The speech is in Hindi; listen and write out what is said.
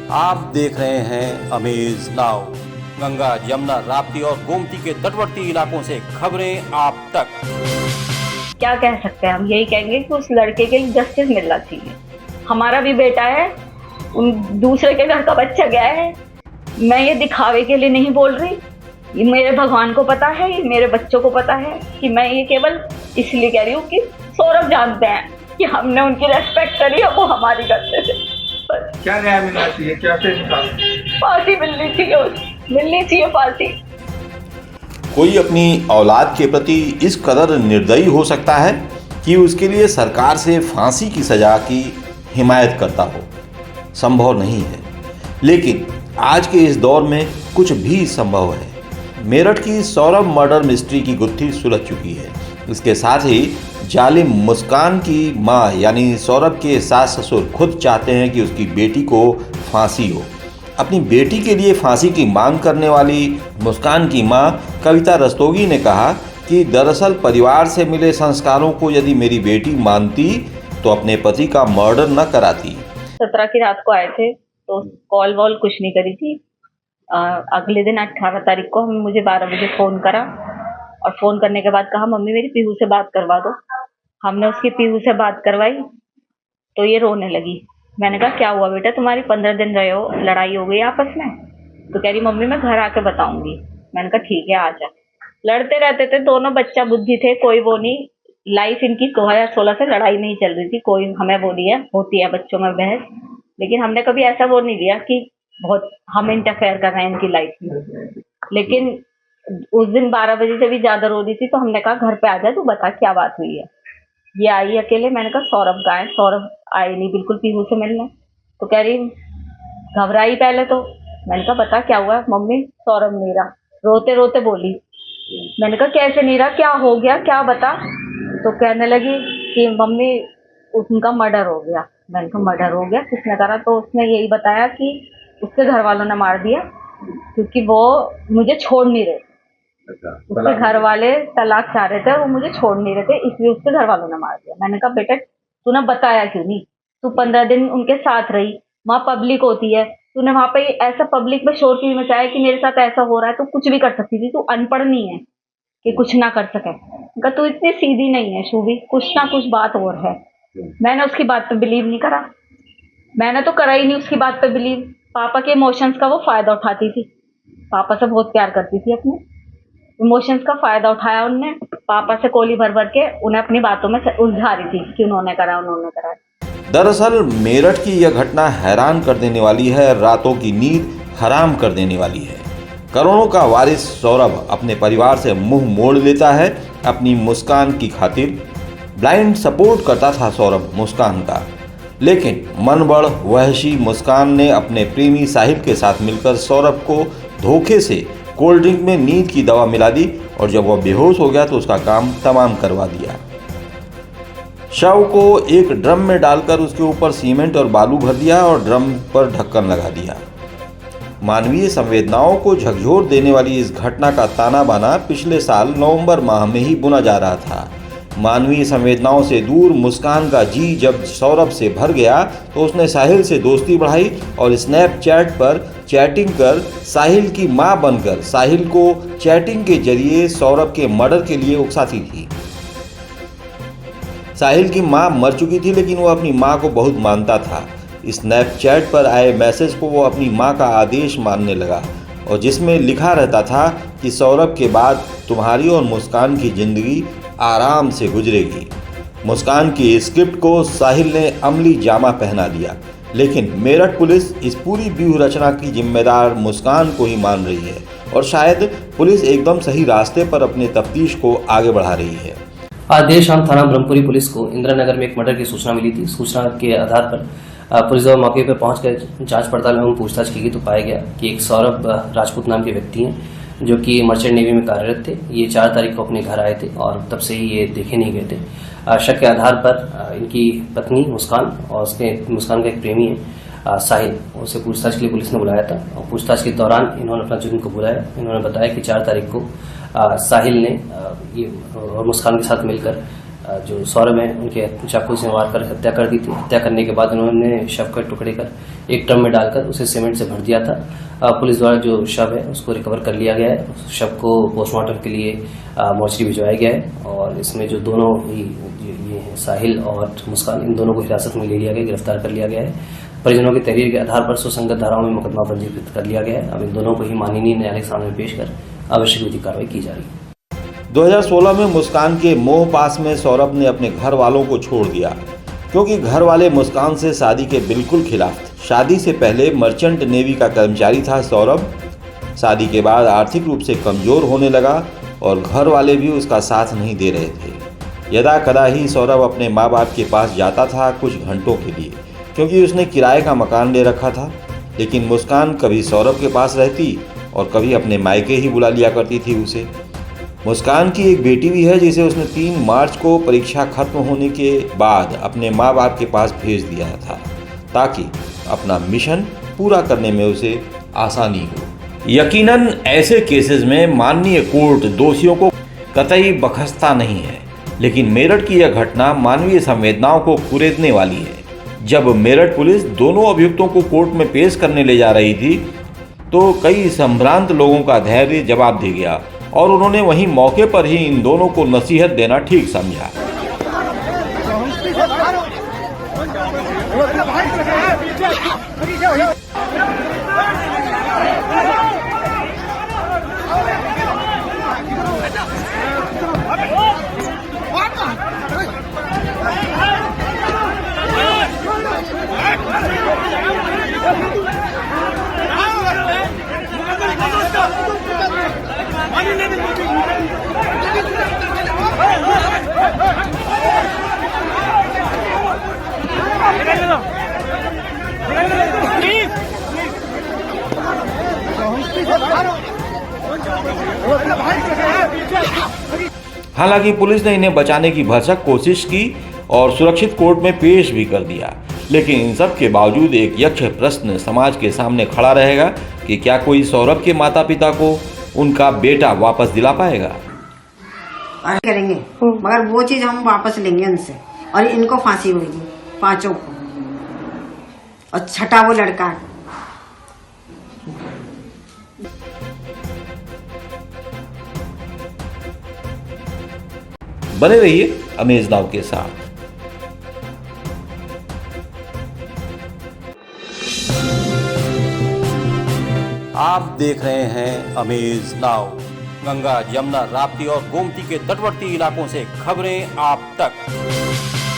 आप देख रहे हैं अमेज नाउ। गंगा, यमुना, राप्ती और गोमती के तटवर्ती इलाकों से खबरें आप तक। क्या कह सकते हैं हम? यही कहेंगे कि उस लड़के के लिए जस्टिस मिलना चाहिए। हमारा भी बेटा है, उन दूसरे के घर का बच्चा गया है। मैं ये दिखावे के लिए नहीं बोल रही, ये मेरे भगवान को पता है, ये मेरे बच्चों को पता है कि मैं ये केवल इसलिए कह रही हूँ कि सौरभ जानते हैं कि हमने उनकी रेस्पेक्ट करी है, वो हमारी करते थे। क्या न्याय मिलना चाहिए? क्या फांसी मिलनी चाहिए फांसी। कोई अपनी औलाद के प्रति इस कदर निर्दयी हो सकता है कि उसके लिए सरकार से फांसी की सजा की हिमायत करता हो? संभव नहीं है। लेकिन आज के इस दौर में कुछ भी संभव है। मेरठ की सौरभ मर्डर मिस्ट्री की गुत्थी सुलझ चुकी है। इसके साथ ही जालिम मुस्कान की मां यानी सौरभ के सास ससुर खुद चाहते हैं कि उसकी बेटी को फांसी हो। अपनी बेटी के लिए फांसी की मांग करने वाली मुस्कान की मां कविता रस्तोगी ने कहा कि दरअसल परिवार से मिले संस्कारों को यदि मेरी बेटी मानती तो अपने पति का मर्डर न कराती। 17 की रात को आए थे तो कॉल वॉल कुछ नहीं करी थी। अगले दिन 18 तारीख को मुझे 12 बजे फ़ोन करा और फ़ोन करने के बाद कहा मम्मी मेरी पीहू से बात करवा दो। हमने उसकी पीहू से बात करवाई तो ये रोने लगी। मैंने कहा क्या हुआ बेटा, तुम्हारी 15 दिन रहे हो, लड़ाई हो गई आपस में? तो कह रही मम्मी मैं घर आके बताऊंगी। मैंने कहा ठीक है आ जा। लड़ते रहते थे दोनों, बच्चा बुद्धि थे, कोई वो नहीं। लाइफ इनकी 2016 से लड़ाई नहीं चल रही थी। कोई हमें वो नहीं है, होती है बच्चों में बहस, लेकिन हमने कभी ऐसा वो नहीं लिया कि बहुत हम इंटरफेयर कर रहे हैं इनकी लाइफ में। लेकिन उस दिन 12 बजे से भी ज्यादा रो रही थी तो हमने कहा घर पे आ जा, तू बता क्या बात हुई है। ये आई अकेले। मैंने कहा सौरभ कहाँ है? सौरभ आए नहीं बिल्कुल पीहू से मिलने। तो कह रही घबराई पहले तो। मैंने कहा बता क्या हुआ? मम्मी सौरभ नहीं रहा, रोते रोते बोली। मैंने कहा कैसे नहीं रहा, क्या हो गया, क्या बता। तो कहने लगी कि मम्मी उनका मर्डर हो गया। मैंने कहा मर्डर हो गया, किसने करा? तो उसने यही बताया कि उसके घर वालों ने मार दिया क्योंकि वो मुझे छोड़ नहीं रहे। उसके घर वाले तलाक चाह रहे थे और वो मुझे छोड़ नहीं रहे थे, इसलिए उसके घर वालों ने मार दिया। मैंने कहा बेटा तूने बताया क्यों नहीं? तू 15 दिन उनके साथ रही, वहाँ पब्लिक होती है, तूने वहाँ पे ऐसा पब्लिक में शोर क्यों मचाया कि मेरे साथ ऐसा हो रहा है? तू कुछ भी कर सकती थी, तू अनपढ़ नहीं है कि कुछ ना कर सके। कहा तू इतनी सीधी नहीं है शूभी, कुछ ना कुछ बात और है। मैंने उसकी बात पे बिलीव नहीं करा, मैंने तो करा ही नहीं उसकी बात पे बिलीव। पापा के इमोशंस का वो फायदा उठाती थी, पापा से बहुत प्यार करती थी, अपने इमोशंस का फायदा उठाया उनने। पापा से कोली भर भर के उन्हें अपनी बातों में उलझा रही थी कि उन्होंने करा। दरअसल मेरठ की यह घटना हैरान कर देने वाली है, रातों की नींद हराम कर देने वाली है। करोड़ों का वारिस सौरभ अपने परिवार से मुंह मोड़ लेता है अपनी मुस्कान की खातिर। ब्लाइंड सपोर्ट करता था सौरभ मुस्कान का, लेकिन मनबड़ वहशी मुस्कान ने अपने प्रेमी साहिल के साथ मिलकर सौरभ को धोखे से कोल्ड ड्रिंक में नींद की दवा मिला दी और जब वह बेहोश हो गया तो उसका काम तमाम करवा दिया। शव को एक ड्रम में डालकर उसके ऊपर सीमेंट और बालू भर दिया और ड्रम पर ढक्कन लगा दिया। मानवीय संवेदनाओं को झकझोर देने वाली इस घटना का ताना बाना पिछले साल नवंबर माह में ही बुना जा रहा था। मानवीय संवेदनाओं से दूर मुस्कान का जी जब सौरभ से भर गया तो उसने साहिल से दोस्ती बढ़ाई और स्नैपचैट पर चैटिंग कर साहिल की मां बनकर साहिल को चैटिंग के जरिए सौरभ के मर्डर के लिए उकसाती थी। साहिल की मां मर चुकी थी लेकिन वो अपनी मां को बहुत मानता था। स्नैपचैट पर आए मैसेज को वो अपनी मां का आदेश मानने लगा और जिसमें लिखा रहता था कि सौरभ के बाद तुम्हारी और मुस्कान की जिंदगी आराम से गुजरेगी। मुस्कान की स्क्रिप्ट को साहिल ने अमली जामा पहना दिया, लेकिन मेरठ पुलिस इस पूरी व्यूह रचना की जिम्मेदार मुस्कान को ही मान रही है और शायद पुलिस एकदम सही रास्ते पर अपने तफ्तीश को आगे बढ़ा रही है। आज देर शाम थाना ब्रह्मपुरी पुलिस को इंदिरानगर में एक मर्डर की सूचना मिली थी। सूचना के आधार पर पुलिस जब मौके पर पहुंचकर जांच पड़ताल एवं पूछताछ की गई तो पाया गया कि एक सौरभ राजपूत नाम के व्यक्ति हैं जो कि मर्चेंट नेवी में कार्यरत थे। ये 4 तारीख को अपने घर आए थे और तब से ही ये देखे नहीं गए थे। शक के आधार पर इनकी पत्नी मुस्कान और उसके मुस्कान का एक प्रेमी है साहिल, उसे पूछताछ के लिए पुलिस ने बुलाया था और पूछताछ के दौरान इन्होंने अपना जुर्म को बुलाया। इन्होंने बताया कि 4 तारीख को साहिल ने और मुस्कान के साथ मिलकर जो सौरभ है उनके चाकू से मार कर हत्या कर दी थी। हत्या करने के बाद उन्होंने शव के टुकड़े कर एक ड्रम में डालकर उसे सीमेंट से भर दिया था। पुलिस द्वारा जो शव है उसको रिकवर कर लिया गया है। उस शव को पोस्टमार्टम के लिए मोर्चरी भिजवाया गया है और इसमें जो दोनों ही ये हैं साहिल और मुस्कान, इन दोनों को हिरासत में ले लिया गया, गिरफ्तार कर लिया गया है। परिजनों की तहरीर के आधार पर सुसंगत धाराओं में मुकदमा पंजीकृत कर लिया गया है। अब इन दोनों को ही माननीय न्यायालय के सामने पेश कर आवश्यक विधिक कार्रवाई की जा रही है। 2016 में मुस्कान के मोह पास में सौरभ ने अपने घर वालों को छोड़ दिया, क्योंकि घर वाले मुस्कान से शादी के बिल्कुल खिलाफ थे। शादी से पहले मर्चेंट नेवी का कर्मचारी था सौरभ। शादी के बाद आर्थिक रूप से कमजोर होने लगा और घर वाले भी उसका साथ नहीं दे रहे थे। यदा कदा ही सौरभ अपने माँ बाप के पास जाता था कुछ घंटों के लिए, क्योंकि उसने किराए का मकान ले रखा था। लेकिन मुस्कान कभी सौरभ के पास रहती और कभी अपने मायके ही बुला लिया करती थी उसे। मुस्कान की एक बेटी भी है जिसे उसने 3 मार्च को परीक्षा खत्म होने के बाद अपने माँ बाप के पास भेज दिया था, ताकि अपना मिशन पूरा करने में उसे आसानी हो। यकीनन ऐसे केसेस में माननीय कोर्ट दोषियों को कतई बख्शता नहीं है, लेकिन मेरठ की यह घटना मानवीय संवेदनाओं को कुरेदने वाली है। जब मेरठ पुलिस दोनों अभियुक्तों को कोर्ट में पेश करने ले जा रही थी तो कई संभ्रांत लोगों का धैर्य जवाब दे गया और उन्होंने वहीं मौके पर ही इन दोनों को नसीहत देना ठीक समझा। हालांकि पुलिस ने इन्हें बचाने की भरसक कोशिश की और सुरक्षित कोर्ट में पेश भी कर दिया, लेकिन इन सब के बावजूद एक यक्ष प्रश्न समाज के सामने खड़ा रहेगा कि क्या कोई सौरभ के माता पिता को उनका बेटा वापस दिला पाएगा। करेंगे मगर वो चीज हम वापस लेंगे उनसे, और इनको फांसी होगी 5 को, और 6ठा वो लड़का। बने रहिए अमेज नाउ के साथ। आप देख रहे हैं अमेज नाउ। गंगा, यमुना, राप्ती और गोमती के तटवर्ती इलाकों से खबरें आप तक।